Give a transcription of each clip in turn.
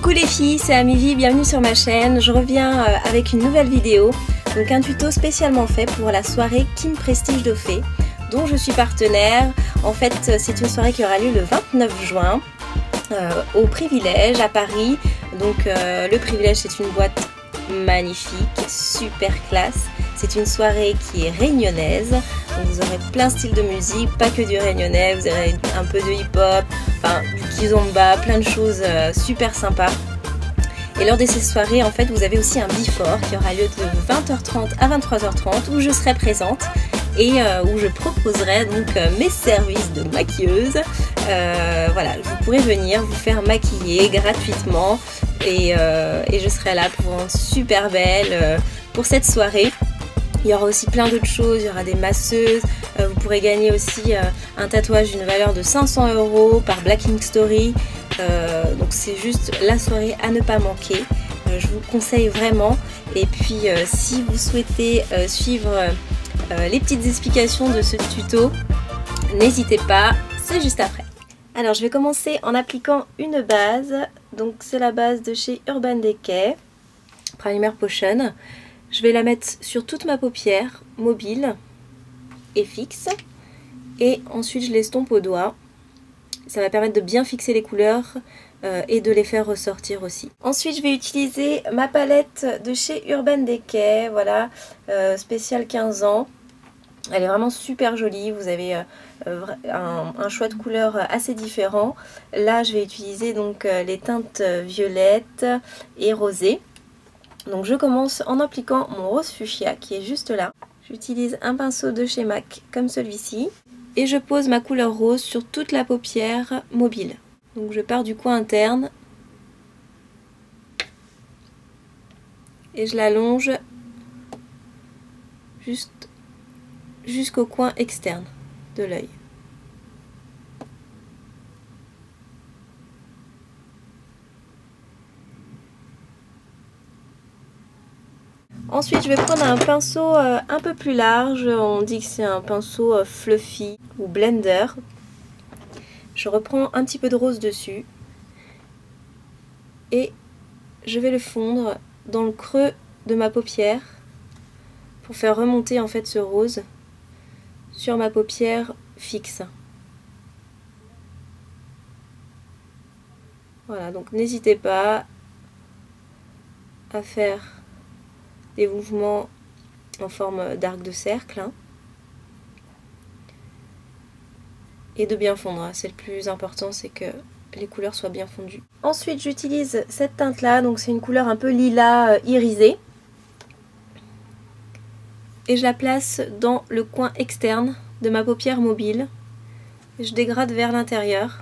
Coucou les filles, c'est Amivi, bienvenue sur ma chaîne. Je reviens avec une nouvelle vidéo, donc un tuto spécialement fait pour la soirée Kim Prestige Dauphet, dont je suis partenaire. En fait, c'est une soirée qui aura lieu le 29 juin au Privilège à Paris. Donc le Privilège, c'est une boîte magnifique, super classe. C'est une soirée qui est réunionnaise, donc vous aurez plein de styles de musique, pas que du réunionnais, vous aurez un peu de hip-hop, enfin du kizomba, plein de choses super sympas. Et lors de ces soirées, en fait, vous avez aussi un before qui aura lieu de 20h30 à 23h30 où je serai présente et où je proposerai donc mes services de maquilleuse. Voilà, vous pourrez venir vous faire maquiller gratuitement et je serai là pour vous rendre super belle pour cette soirée. Il y aura aussi plein d'autres choses, il y aura des masseuses, vous pourrez gagner aussi un tatouage d'une valeur de 500 € par Black Ink Story. Donc c'est juste la soirée à ne pas manquer, je vous conseille vraiment. Et puis si vous souhaitez suivre les petites explications de ce tuto, n'hésitez pas, c'est juste après. Alors je vais commencer en appliquant une base, donc c'est la base de chez Urban Decay, Primer Potion. Je vais la mettre sur toute ma paupière mobile et fixe, et ensuite je l'estompe au doigt. Ça va permettre de bien fixer les couleurs et de les faire ressortir aussi. Ensuite je vais utiliser ma palette de chez Urban Decay, voilà, spéciale 15 ans. Elle est vraiment super jolie, vous avez un choix de couleurs assez différent. Là je vais utiliser donc les teintes violettes et rosées. Donc je commence en appliquant mon rose fuchsia qui est juste là. J'utilise un pinceau de chez MAC comme celui-ci. Et je pose ma couleur rose sur toute la paupière mobile. Donc je pars du coin interne. Et je l'allonge jusqu'au coin externe de l'œil. Ensuite, je vais prendre un pinceau un peu plus large. On dit que c'est un pinceau fluffy ou blender. Je reprends un petit peu de rose dessus. Et je vais le fondre dans le creux de ma paupière pour faire remonter en fait ce rose sur ma paupière fixe. Voilà, donc n'hésitez pas à faire des mouvements en forme d'arc de cercle, hein. Et de bien fondre, c'est le plus important, c'est que les couleurs soient bien fondues. Ensuite j'utilise cette teinte là, donc c'est une couleur un peu lilas irisé, et je la place dans le coin externe de ma paupière mobile et je dégrade vers l'intérieur.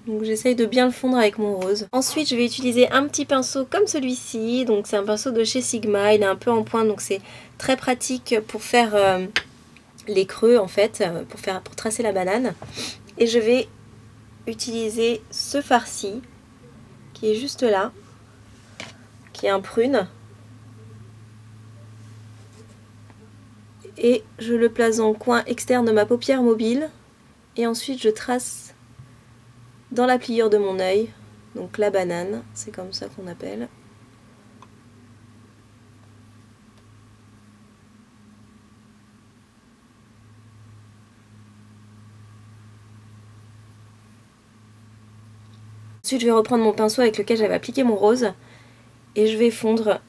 Donc j'essaye de bien le fondre avec mon rose. Ensuite je vais utiliser un petit pinceau comme celui-ci. Donc c'est un pinceau de chez Sigma, il est un peu en pointe, donc c'est très pratique pour faire les creux en fait, pour tracer la banane. Et je vais utiliser ce farci qui est juste là, qui est un prune. Et je le place dans le coin externe de ma paupière mobile. Et ensuite je trace dans la pliure de mon œil, donc la banane, c'est comme ça qu'on appelle. Ensuite je vais reprendre mon pinceau avec lequel j'avais appliqué mon rose et je vais fondre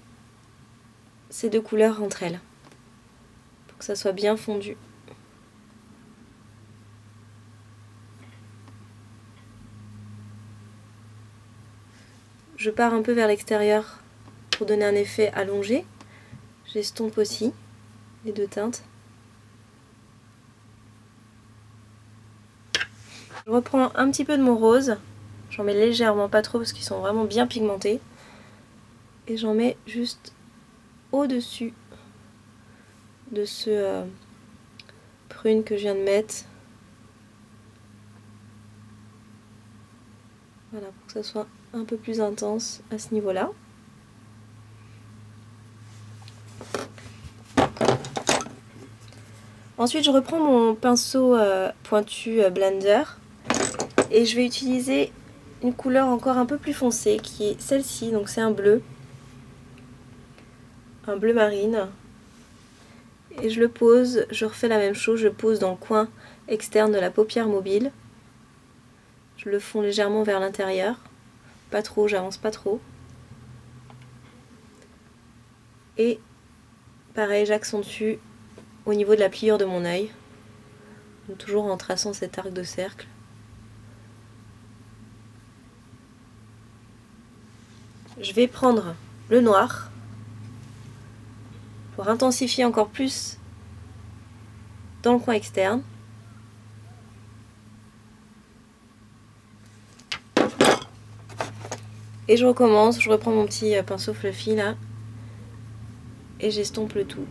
ces deux couleurs entre elles pour que ça soit bien fondu. Je pars un peu vers l'extérieur pour donner un effet allongé. J'estompe aussi les deux teintes. Je reprends un petit peu de mon rose. J'en mets légèrement, pas trop parce qu'ils sont vraiment bien pigmentés. Et j'en mets juste au-dessus de ce prune que je viens de mettre. Voilà, pour que ça soit un peu plus intense à ce niveau-là. Ensuite, je reprends mon pinceau pointu blender et je vais utiliser une couleur encore un peu plus foncée qui est celle-ci, donc c'est un bleu marine. Et je le pose, je refais la même chose, je pose dans le coin externe de la paupière mobile. Je le fonds légèrement vers l'intérieur, pas trop, j'avance pas trop. Et pareil, j'accentue au niveau de la pliure de mon œil, toujours en traçant cet arc de cercle. Je vais prendre le noir pour intensifier encore plus dans le coin externe. Et je recommence, je reprends mon petit pinceau fluffy là et j'estompe le tout.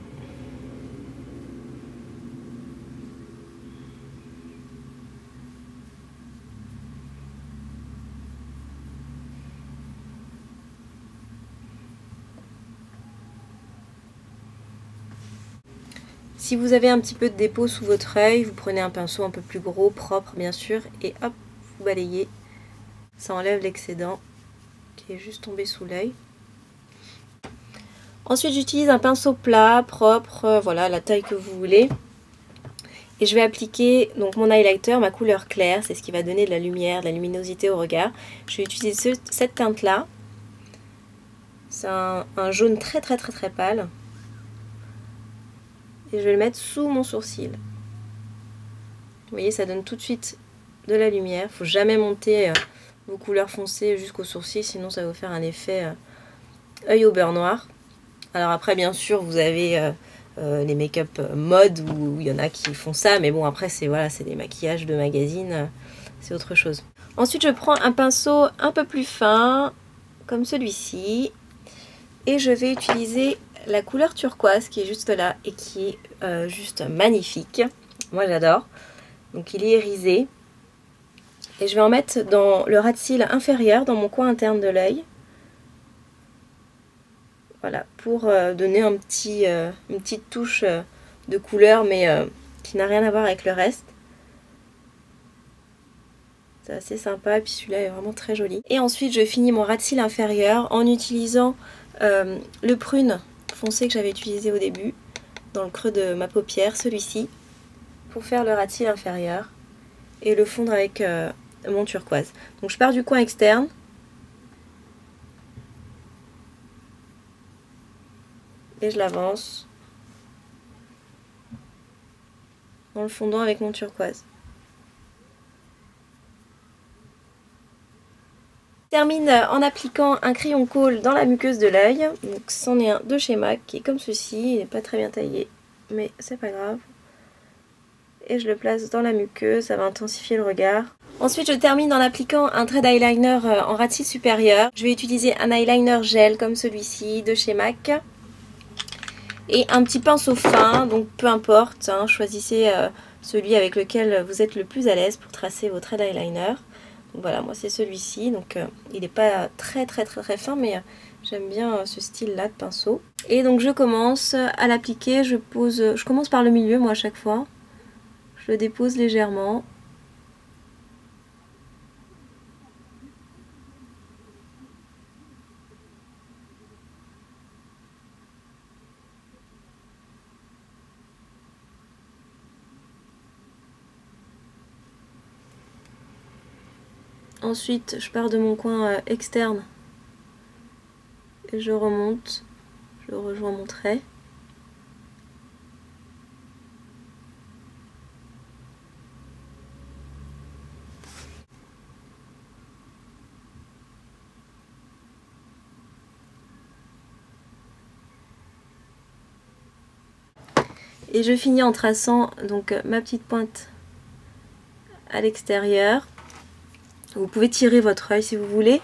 Si vous avez un petit peu de dépôt sous votre œil, vous prenez un pinceau un peu plus gros, propre bien sûr, et hop, vous balayez. Ça enlève l'excédent qui est juste tombé sous l'œil. Ensuite, j'utilise un pinceau plat, propre, voilà, la taille que vous voulez. Et je vais appliquer donc mon highlighter, ma couleur claire, c'est ce qui va donner de la lumière, de la luminosité au regard. Je vais utiliser cette teinte-là. C'est un jaune très pâle. Et je vais le mettre sous mon sourcil. Vous voyez, ça donne tout de suite de la lumière. Il ne faut jamais monter vos couleurs foncées jusqu'au sourcil, sinon ça va vous faire un effet œil au beurre noir. Alors après, bien sûr, vous avez les make-up mode où il y en a qui font ça, mais bon, après, c'est voilà, c'est des maquillages de magazine, c'est autre chose. Ensuite, je prends un pinceau un peu plus fin, comme celui-ci, et je vais utiliser la couleur turquoise qui est juste là et qui est juste magnifique. Moi, j'adore. Donc, il est irisé. Et je vais en mettre dans le ras de cils inférieur, dans mon coin interne de l'œil. Voilà, pour donner une petite touche de couleur, mais qui n'a rien à voir avec le reste. C'est assez sympa, et puis celui-là est vraiment très joli. Et ensuite, je finis mon ras de cils inférieur en utilisant le prune foncé que j'avais utilisé au début, dans le creux de ma paupière, celui-ci, pour faire le ras de cils inférieur, et le fondre avec mon turquoise. Donc je pars du coin externe. Et je l'avance en le fondant avec mon turquoise. Je termine en appliquant un crayon colle dans la muqueuse de l'œil. Donc c'en est un de chez MAC qui est comme ceci, il n'est pas très bien taillé, mais c'est pas grave. Et je le place dans la muqueuse, ça va intensifier le regard. Ensuite, je termine en appliquant un trait d'eyeliner en ras de cils supérieur. Je vais utiliser un eyeliner gel comme celui-ci de chez MAC. Et un petit pinceau fin, donc peu importe, hein, choisissez celui avec lequel vous êtes le plus à l'aise pour tracer vos traits d'eyeliner. Donc voilà, moi c'est celui-ci, donc il n'est pas très fin, mais j'aime bien ce style-là de pinceau. Et donc je commence à l'appliquer, je commence par le milieu moi à chaque fois. Je le dépose légèrement. Ensuite, je pars de mon coin externe et je remonte, je rejoins mon trait. Et je finis en traçant donc ma petite pointe à l'extérieur. Vous pouvez tirer votre œil si vous voulez.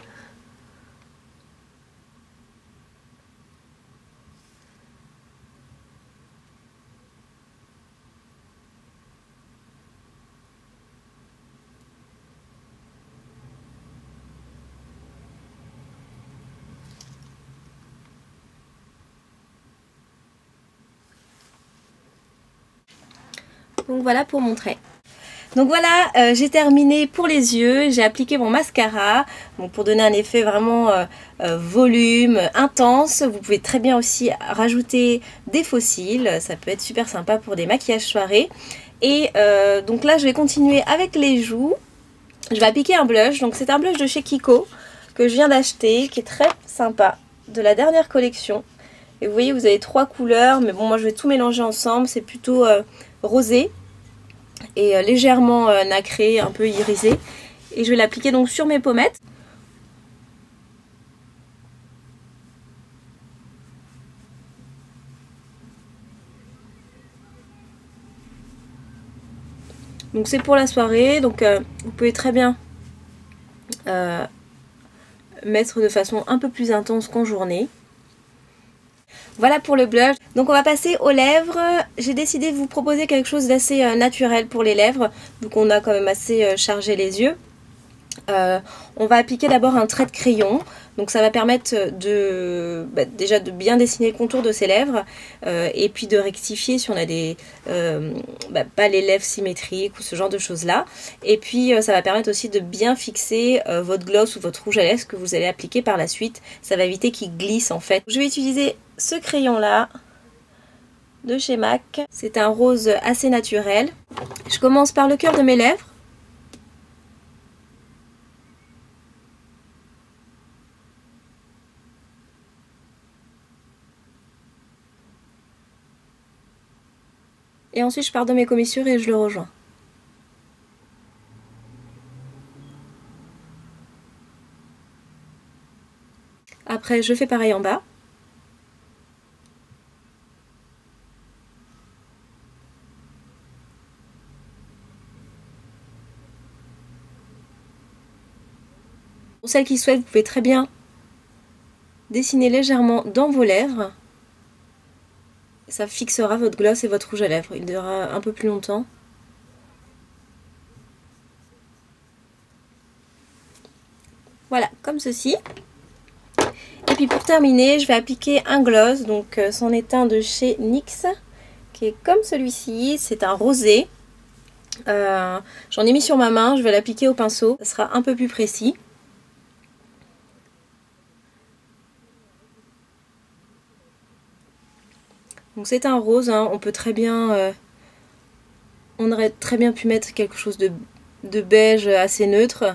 Donc voilà pour mon trait. Donc voilà, j'ai terminé pour les yeux, j'ai appliqué mon mascara donc pour donner un effet vraiment volume, intense. Vous pouvez très bien aussi rajouter des faux cils, ça peut être super sympa pour des maquillages soirée. Et donc là je vais continuer avec les joues. Je vais appliquer un blush, donc c'est un blush de chez Kiko que je viens d'acheter, qui est très sympa, de la dernière collection. Et vous voyez, vous avez 3 couleurs, mais bon, moi je vais tout mélanger ensemble, c'est plutôt rosé et légèrement nacré, un peu irisé. Et je vais l'appliquer donc sur mes pommettes. Donc c'est pour la soirée, donc vous pouvez très bien mettre de façon un peu plus intense qu'en journée. Voilà pour le blush. Donc on va passer aux lèvres. J'ai décidé de vous proposer quelque chose d'assez naturel pour les lèvres. Donc on a quand même assez chargé les yeux. On va appliquer d'abord un trait de crayon. Donc ça va permettre de déjà de bien dessiner le contour de ses lèvres et puis de rectifier si on a des pas les lèvres symétriques ou ce genre de choses là. Et puis ça va permettre aussi de bien fixer votre gloss ou votre rouge à lèvres que vous allez appliquer par la suite. Ça va éviter qu'il glisse en fait. Je vais utiliser ce crayon là de chez MAC. C'est un rose assez naturel. Je commence par le cœur de mes lèvres. Et ensuite je pars de mes commissures et je le rejoins. Après je fais pareil en bas. Pour celles qui souhaitent, vous pouvez très bien dessiner légèrement dans vos lèvres. Ça fixera votre gloss et votre rouge à lèvres. Il durera un peu plus longtemps. Voilà, comme ceci. Et puis pour terminer, je vais appliquer un gloss. Donc c'en est un de chez NYX, qui est comme celui-ci. C'est un rosé. J'en ai mis sur ma main. Je vais l'appliquer au pinceau. Ça sera un peu plus précis. Donc c'est un rose, hein. On peut très bien, on aurait très bien pu mettre quelque chose de beige assez neutre.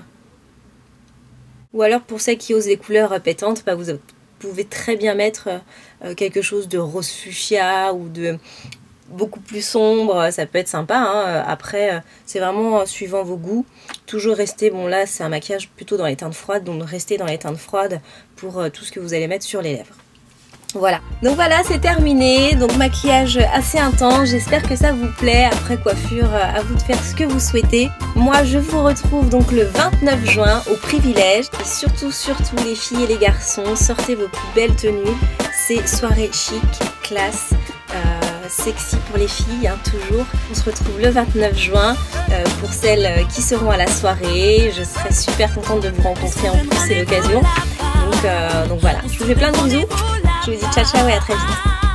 Ou alors pour celles qui osent les couleurs pétantes, vous pouvez très bien mettre quelque chose de rose fuchsia ou de beaucoup plus sombre, ça peut être sympa, hein. Après c'est vraiment suivant vos goûts. Toujours rester, bon là c'est un maquillage plutôt dans les teintes froides, donc restez dans les teintes froides pour tout ce que vous allez mettre sur les lèvres. Voilà, donc voilà, c'est terminé. Donc maquillage assez intense, j'espère que ça vous plaît. Après coiffure, à vous de faire ce que vous souhaitez. Moi je vous retrouve donc le 29 juin au Privilège. Et surtout les filles et les garçons, sortez vos plus belles tenues. C'est soirée chic, classe, sexy pour les filles, hein, toujours. On se retrouve le 29 juin pour celles qui seront à la soirée. Je serai super contente de vous rencontrer, en plus c'est l'occasion. Donc voilà, je vous fais plein de bisous. Je vous dis ciao ciao et à très vite.